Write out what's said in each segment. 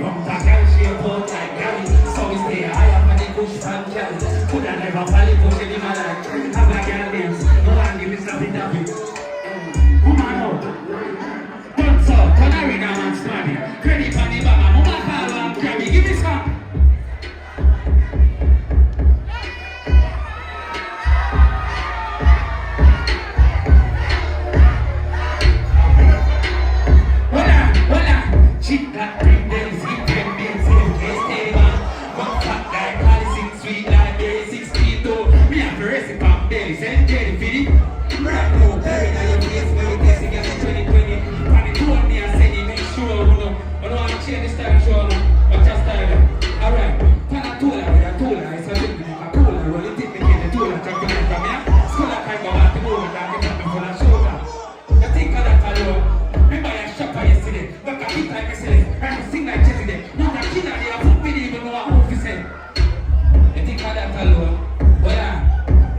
bumper girl, she a boat like Gary. So we stay higher for the push and carry. Coulda never valley push any man like have a girl names. No one give me something that big. Woman out. Don't so, turn around and stand it. Credit on the bag, mama call and carry. Give me some. Shit that bring them, sweet them, them, same case, steady man. One fat like Cali, sing sweet like Berry, 16 too. Me have to recipe on belly, send Jerry for the right now, Berry, now your face, when you test again in 2020. When you told me, I said you make sure, you know, I don't want to change the style, show, no, but just style. Alright, pan a tool, with a tool, it's a bit like a cooler, roll it in, make the tool, and drop it from here. School like I go back to move, and I get up full of shoulder. You think of that alone? Remember your shopper yesterday? Look at it like I said, I sing like yesterday. Not a kid that they have put me even know what to say. You think of that alone? Well,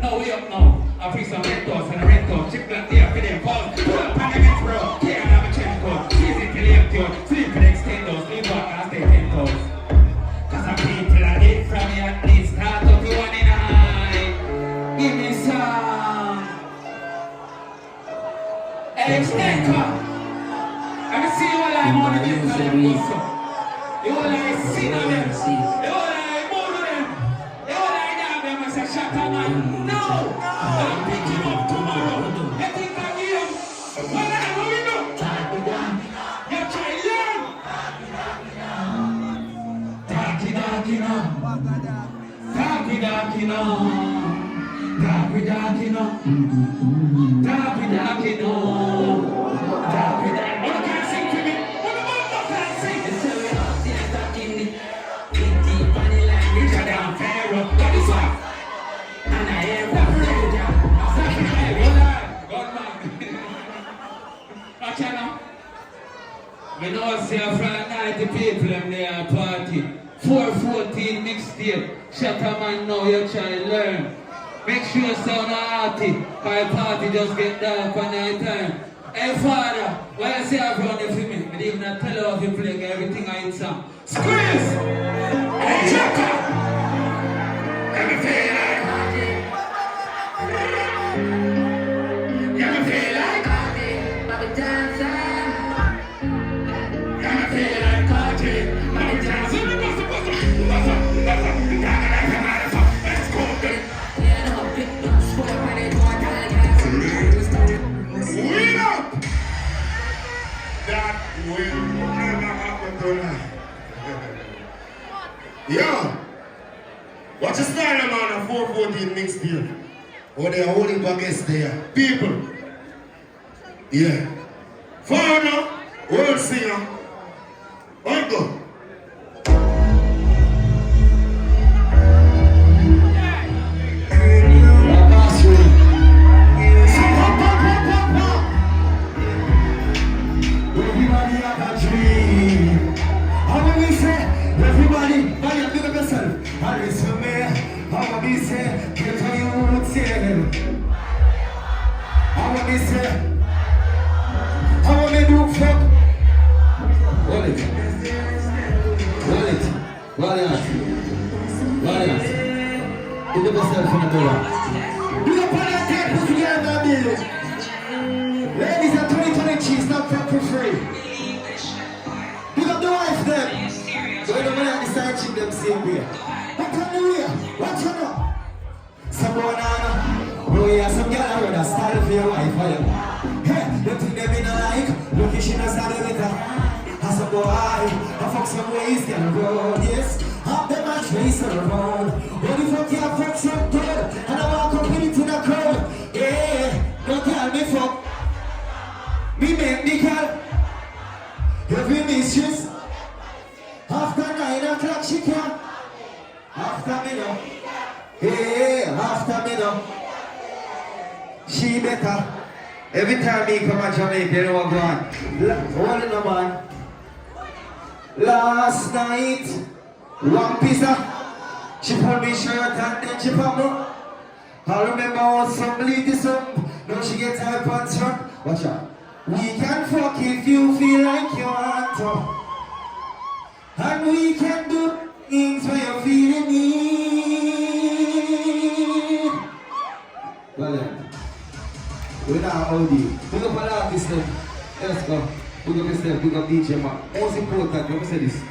now we up now. I bring some red toss and a red top. Chip like there for them calls. Pull up on the next bro. Can't have a change code. Easy to lift you. Sleep for the extenders. Sleep back and stay 10 toes. Cause some people are dead from me at least. Start up to one in a high. Give me some. Hey, Snake. I see you all I want to get to them also. You all I see them. You all I move them. You all I have them as a shot man. No! I'll pick him up tomorrow. You think I give him? What we do? You try learn. Darky no. Darky no. We know see a Friday night the people in their party. 414 Mixtape. Shut a man now, you try to learn. Make sure you sound hearty. My party just get dark one night time. Hey father, why you say I've run it for me? I didn't even tell you how to play everything I in song. Squeeze! Hey Jacka! Let me feel like let me feel like Bobby dancing. Let me feel like party. Bobby dancing. Let's go. Win up! That will never happen tonight. Yo! What's the style man of 414 Mixtape? Oh, they are holding back there. People. Yeah. Foreigner, world singer. Uncle. Everybody, Valiant, big up yourself. And listen me, how I be say, get how you would say them. How I be say, how I do fuck. Hold it. Valiant. Big up yourself from the door. Big up Valiant, take put together that deal. Ladies at 2020 cheese, not for free. Big up the wife them. So we don't want to start cheating them same way. What on the way? What you know? Some banana. Oh yeah, some girl with a style for your wife. Hey, the thing they be not like. Look, she not started with her. As a boy, I fuck some ways down the road. Yes, half the match race around. What the fuck you fuck some good? And I walk up into the crowd. Yeah, don't tell me fuck. Me make the girl. Every mistress. After 9 o'clock she can. After me now. Hey, after me now. She better. Every time me come to Jamaica, you know what going. Hold it, man. Last night, one pizza. She pulled me shirt and then she put me. I remember how some ladies up. Now she gets her pants up. Watch out. We can fuck if you feel like you want to. And we can do things when you're feeling it. Valiant. We're not OD. Big up all artists then. Let's go. Big up yourself, big up DJ man. Most important, let me say this.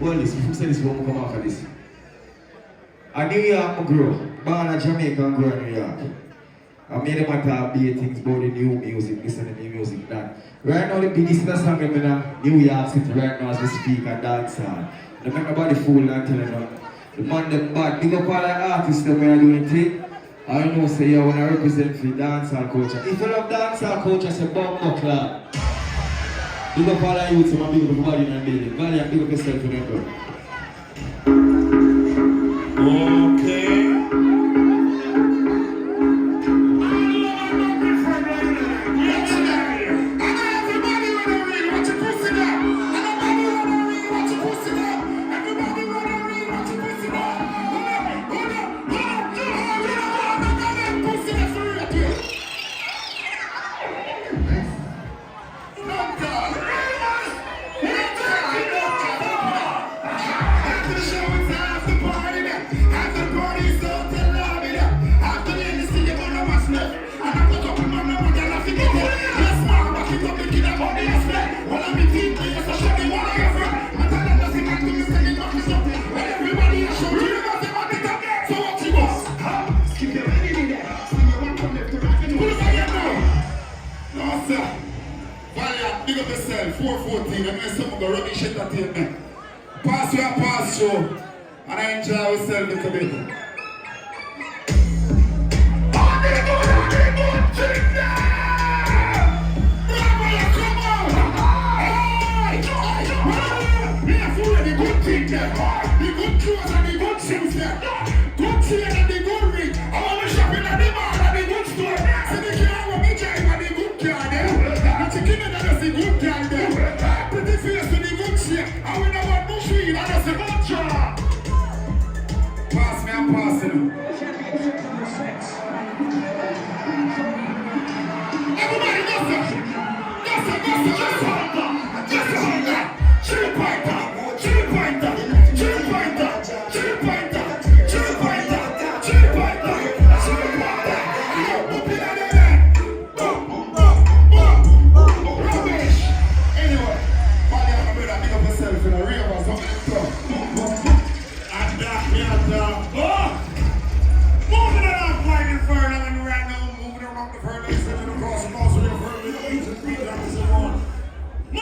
Well, this, before I say this, we will come after this. In New York, I grew. Born in Jamaica and grew in New York. I made them talk big things about the new music, listen to the new music, that. Right now, the biggest song in New York City right now as we speak and dancehall. Don't make nobody fool and tell them. The man them bad. Big up all the artists that we are doing thing. I know say you want to represent for dancehall culture. If you love dancehall culture, say bump club. Big up all the youths and big up everybody in the building. Valiant, big up yourself in the club. Okay. Valiant, big up yourself, 414, and then someone go rubbish entertainment. Pass your pass show, and I enjoy ourselves a little bit. The good thing there, the good clothes and the good things there, good chain and the good ring. I want to shop in the mall and the good store. So the car with me drive and the good car there. The chicken and that's the good car there. Pretty face with the good shape. And we know what bush weed and that's the good jar. Pass me and pass it. Everybody, that's it.